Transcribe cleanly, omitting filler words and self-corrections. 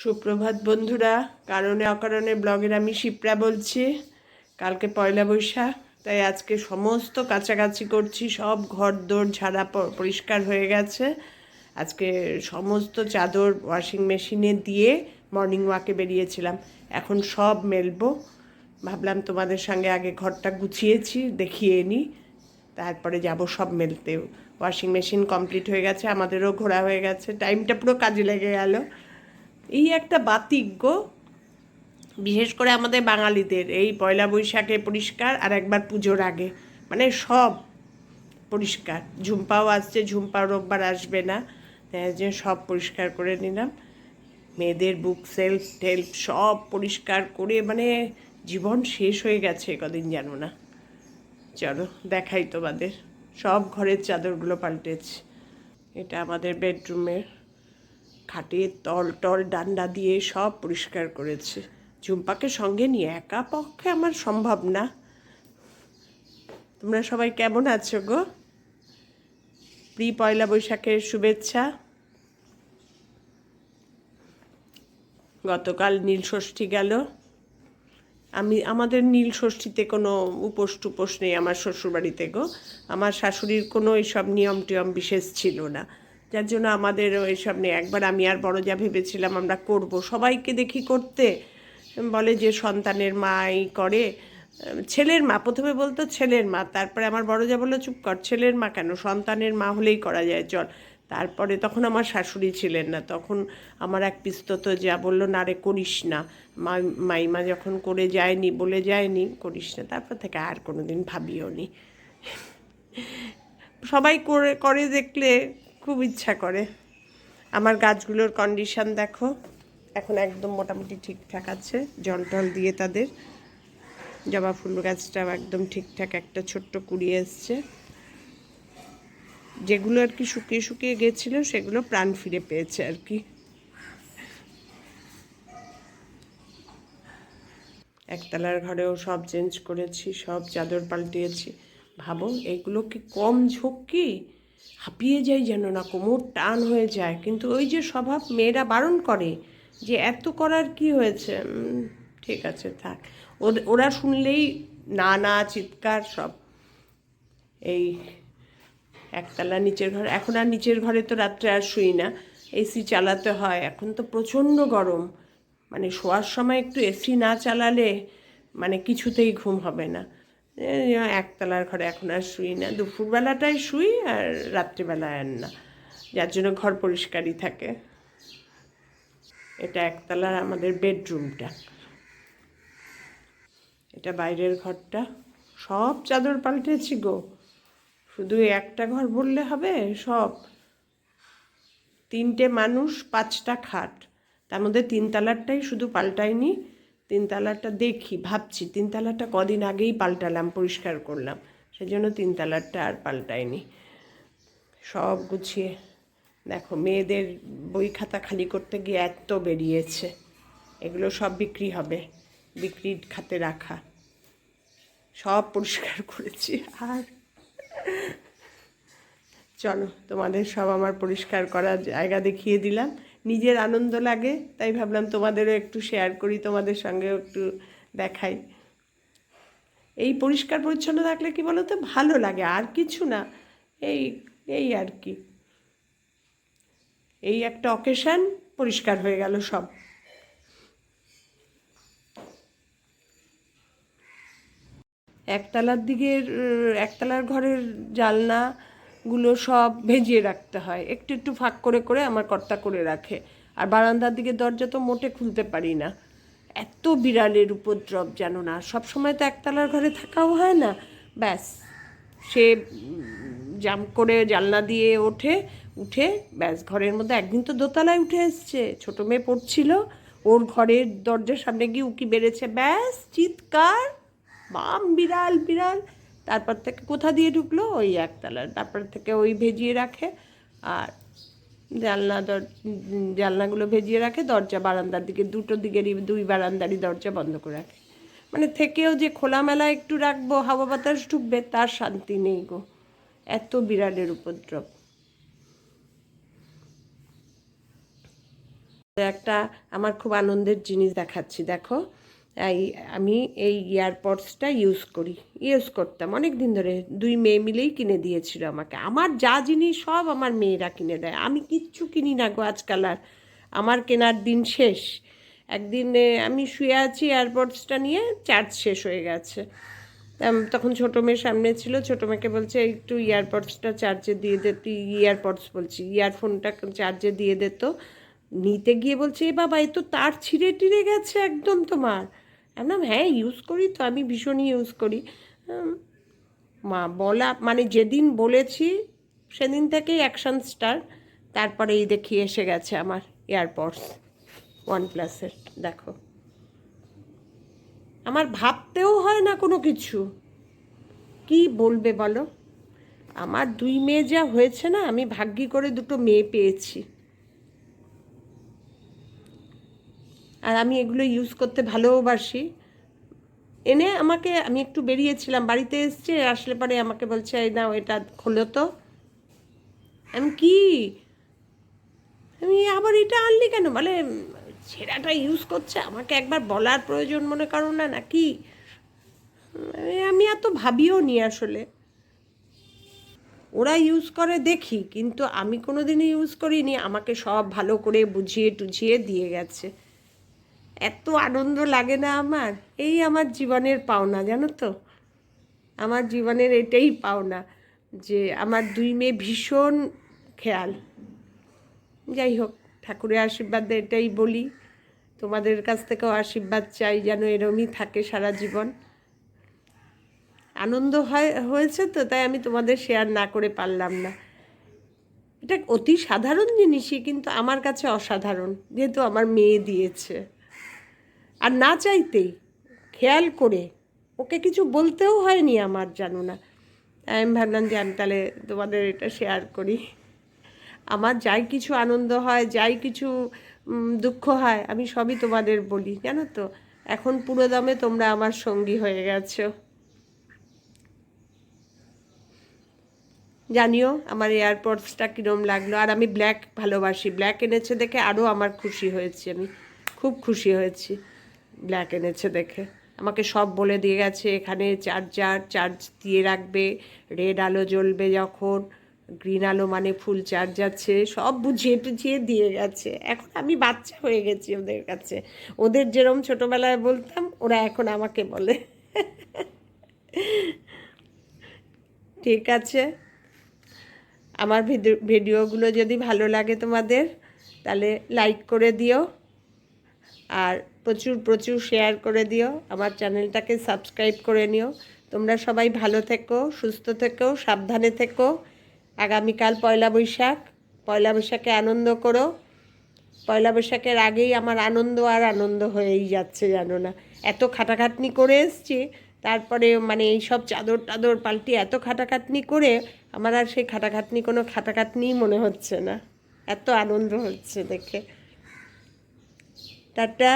সুপ্রভাত বন্ধুরা। কারণে অকারণে ব্লগের আমি শিপ্রা বলছি। কালকে পয়লা বৈশাখ, তাই আজকে সমস্ত কাছাকাছি করছি। সব ঘর দোর ঝাড়া পরিষ্কার হয়ে গেছে। আজকে সমস্ত চাদর ওয়াশিং মেশিনে দিয়ে মর্নিং ওয়াকে বেরিয়েছিলাম। এখন সব মেলবো। ভাবলাম তোমাদের সঙ্গে আগে ঘরটা গুছিয়েছি দেখিয়ে নিই, তারপরে যাব সব মেলতে। ওয়াশিং মেশিন কমপ্লিট হয়ে গেছে, আমাদেরও ঘোরা হয়ে গেছে, টাইমটা পুরো কাজে লেগে গেল। এই একটা বাতিক গো, বিশেষ করে আমাদের বাঙালিদের এই পয়লা বৈশাখে পরিষ্কার, আর একবার পুজোর আগে, মানে সব পরিষ্কার। ঝুম্পাও আসছে, ঝুম্পা রোববার আসবে না, তাই যে সব পরিষ্কার করে নিলাম। মেয়েদের বুক সেলফ টেলফ সব পরিষ্কার করে, মানে জীবন শেষ হয়ে গেছে কদিন, জানো না। চলো দেখাই তোমাদের। সব ঘরের চাদরগুলো পাল্টেছি। এটা আমাদের বেডরুমের খাটের তল টল ডান্ডা দিয়ে সব পরিষ্কার করেছে। ঝুম্পাকে সঙ্গে নিয়ে একা পক্ষে আমার সম্ভব না। তোমরা সবাই কেমন আছো গো? প্রি পয়লা বৈশাখের শুভেচ্ছা। গতকাল নীল ষষ্ঠী গেল। আমাদের নীল ষষ্ঠীতে কোনো উপোস টুপোস নেই আমার শ্বশুরবাড়িতে গো। আমার শাশুড়ির কোনো এইসব নিয়ম টিয়ম বিশেষ ছিল না, যার জন্য আমাদের এইসব নেই। একবার আমি আর বড় যা ভেবেছিলাম আমরা করব, সবাইকে দেখি করতে। বলে যে সন্তানের মাই করে, ছেলের মা প্রথমে বলতো ছেলের মা, তারপরে আমার বড় যা বললো চুপ কর, ছেলের মা কেন, সন্তানের মা হলেই করা যায়, চল। তারপরে তখন আমার শাশুড়ি ছিলেন না, তখন আমার এক পিস্তত যা বললো না রে করিস না, মাইমা যখন করে যায়নি বলে যায়নি করিস না। তারপর থেকে আর কোনো দিন ভাবিও নি। সবাই করে করে দেখলে খুব ইচ্ছা করে। আমার গাছগুলোর কন্ডিশন দেখো, এখন একদম মোটামুটি ঠিকঠাক আছে। জল টল দিয়ে তাদের, জবা ফুল গাছটাও একদম ঠিকঠাক একটা ছোট্ট কুড়ি এসছে। যেগুলো আর কি শুকিয়ে শুকিয়ে গেছিলো সেগুলো প্রাণ ফিরে পেয়েছে আর কি। একতলার ঘরেও সব চেঞ্জ করেছি, সব চাদর পাল্টিয়েছি। ভাবো এগুলো কি কম ঝক্কি? হাঁপিয়ে যাই যেন না, কোমর টান হয়ে যায়, কিন্তু ওই যে স্বভাব, মেয়েরা বারণ করে যে এত করার কি হয়েছে, ঠিক আছে থাক। ওরা শুনলেই না না চিৎকার সব। এই একতলা নিচের ঘর, এখন আর নিচের ঘরে তো রাত্রে আর শুই না, এসি চালাতে হয়। এখন তো প্রচণ্ড গরম, মানে শোয়ার সময় একটু এসি না চালালে মানে কিছুতেই ঘুম হবে না। একতলার ঘরে এখন আর শুই না, দুপুরবেলাটায় শুই আর রাত্রিবেলায় আর না, যার জন্য ঘর পরিষ্কারই থাকে। এটা একতলার আমাদের বেডরুমটা, এটা বাইরের ঘরটা। সব চাদর পাল্টেছি গো, শুধু একটা ঘর বললে হবে? সব, 3টে মানুষ 5টা খাট, তার মধ্যে 3তলারটাই শুধু পাল্টাইনি। 3তলারটা দেখি, ভাবছি 3তলারটা কদিন আগেই পাল্টালাম, পরিষ্কার করলাম, সেজন্য 3তলারটা আর পাল্টাইনি। সব গুছিয়ে দেখো, মেয়েদের বই খাতা খালি করতে গিয়ে এত বেরিয়েছে, এগুলো সব বিক্রি হবে, বিক্রির খাতে রাখা। সব পরিষ্কার করেছি। আর চলো তোমাদের সব আমার পরিষ্কার করার জায়গা দেখিয়ে দিলাম, নিজের আনন্দ লাগে তাই ভাবলাম তোমাদেরও একটু শেয়ার করি, তোমাদের সঙ্গেও একটু দেখাই। এই পরিষ্কার পরিচ্ছন্ন থাকলে কি বলো তো, ভালো লাগে, আর কিছু না। এই এই আর কি, এই একটা অকেশন, পরিষ্কার হয়ে গেল সব। একতলার ঘরের জানলাগুলো সব ভেজিয়ে রাখতে হয়, একটু একটু ফাঁক করে করে আমার কর্তা করে রাখে। আর বারান্দার দিকে দরজা তো মোটে খুলতে পারি না, এত বিড়ালের উপদ্রব জানো না। সব সময় তো একতলার ঘরে থাকাও হয় না, ব্যাস সে জাম করে জানলা দিয়ে উঠে ব্যাস ঘরের মধ্যে। একদিন তো দোতলায় উঠে এসছে, ছোটো মেয়ে পড়ছিল, ওর ঘরের দরজার সামনে গিয়ে উকি বেড়েছে, ব্যাস চিৎকার, বাম বিড়াল বিড়াল। তারপর থেকে কোথা দিয়ে ঢুকলো, ওই একতলার, তারপর থেকে ওই ভেজিয়ে রাখে। আর জানলাগুলো ভেজিয়ে রাখে, দরজা বারান্দার দিকে, দুটো দিকেরই, 2 বারান্দারই দরজা বন্ধ করে রাখে। মানে থেকেও যে খোলামেলা একটু রাখবো, হাওয়া বাতাস ঢুকবে, তার শান্তি নেই গো, এত বিড়ালের উপদ্রব। একটা আমার খুব আনন্দের জিনিস দেখাচ্ছি, দেখো। আমি এই ইয়ারপডসটা ইউজ করতাম অনেক দিন ধরে, 2 মেয়ে মিলেই কিনে দিয়েছিল আমাকে। আমার যা জিনিস সব আমার মেয়েরা কিনে দেয়, আমি কিচ্ছু কিনি না গো আজকাল আর। আমার কেনার দিন শেষ। একদিন আমি শুয়ে আছি, ইয়ারপডসটা নিয়ে চার্জ শেষ হয়ে গেছে। তখন ছোটো মেয়ে সামনে ছিল, ছোটো মেয়েকে বলছে একটু ইয়ারপডসটা চার্জে দিয়ে দে, তুই ইয়ারফোনটা চার্জে দিয়ে দে। তো নিতে গিয়ে বলছে, এ বাবা, এ তো তার ছিঁড়ে টিড়ে গেছে একদম তোমার। একদম, হ্যাঁ ইউজ করি তো, আমি ভীষণই ইউজ করি। মা বলা মানে যেদিন বলেছি সেদিন থেকেই অ্যাকশন স্টার্ট। তারপরে এই দেখি এসে গেছে আমার এয়ারপডস OnePlus-এর, দেখো। আমার ভাবতেও হয় না কোনো কিছু, কি বলবে বলো। আমার 2 মেয়ে যা হয়েছে না, আমি ভাগ্যি করে 2টো মেয়ে পেয়েছি। আর আমি এগুলো ইউজ করতে ভালোবাসি। আমি একটু বেরিয়েছিলাম, বাড়িতে এসছে, আসলে পরে আমাকে বলছে, এই নাও এটা খোলো তো। আমি আবার এটা আনলি কেন, বলে ছেঁড়াটা ইউজ করছে, আমাকে একবার বলার প্রয়োজন মনে করো না নাকি। আমি এত ভাবিও নি আসলে। ওরা ইউজ করে দেখি, কিন্তু আমি কোনো দিনই ইউজ করিনি। আমাকে সব ভালো করে বুঝিয়ে টুঝিয়ে দিয়ে গেছে। এত আনন্দ লাগে না আমার, এই আমার জীবনের পাওনা, জানো তো। আমার জীবনের এটাই পাওনা যে আমার 2 মেয়ে ভীষণ খেয়াল। যাই হোক, ঠাকুরের আশীর্বাদে এটাই বলি, তোমাদের কাছ থেকেও আশীর্বাদ চাই যেন এরমই থাকে সারা জীবন। আনন্দ হয়েছে তো, তাই আমি তোমাদের শেয়ার না করে পারলাম না। এটা অতি সাধারণ জিনিসই, কিন্তু আমার কাছে অসাধারণ, যেহেতু আমার মেয়ে দিয়েছে। আর না চাইতেই, খেয়াল করে, ওকে কিছু বলতেও হয়নি আমার, জানো না। আমি ভাবলাম যে আমি তাহলে তোমাদের এটা শেয়ার করি। আমার যাই কিছু আনন্দ হয়, যাই কিছু দুঃখ হয়, আমি সবই তোমাদের বলি, জানো তো। এখন পুরো দমে তোমরা আমার সঙ্গী হয়ে গেছো। জানিও আমার এয়ারপডসটা কীরম লাগলো। আর আমি ব্ল্যাক ভালোবাসি, ব্ল্যাক এনেছে দেখে আরও আমার খুশি হয়েছি, আমি খুব খুশি হয়েছি ব্ল্যাক এনেছে দেখে। আমাকে সব বলে দিয়ে গেছে, এখানে চার্জ দিয়ে রাখবে, রেড আলো জ্বলবে যখন, গ্রিন আলো মানে ফুল চার্জ আছে, সব বুঝিয়ে টুঝিয়ে দিয়ে গেছে। এখন আমি বাচ্চা হয়ে গেছি ওদের কাছে, ওদের যেরম ছোটোবেলায় বলতাম, ওরা এখন আমাকে বলে। ঠিক আছে, আমার ভিডিওগুলো যদি ভালো লাগে তোমাদের, তাহলে লাইক করে দিও, আর প্রচুর প্রচুর শেয়ার করে দিও। আমার চ্যানেলটাকে সাবস্ক্রাইব করে নিও। তোমরা সবাই ভালো থেকো, সুস্থ থেকো, সাবধানে থেকো। আগামীকাল পয়লা বৈশাখে আনন্দ করো। পয়লা বৈশাখের আগেই আমার আনন্দ আর আনন্দ হয়েই যাচ্ছে, জানো না। এত খাটাখাটনি করে এসছি, তারপরে মানে এই সব চাদর টাদর পাল্টি এত খাটাখাটনি করে আমার আর সেই কোনো খাটাখাটনিই মনে হচ্ছে না, এত আনন্দ হচ্ছে দেখে। টাটা।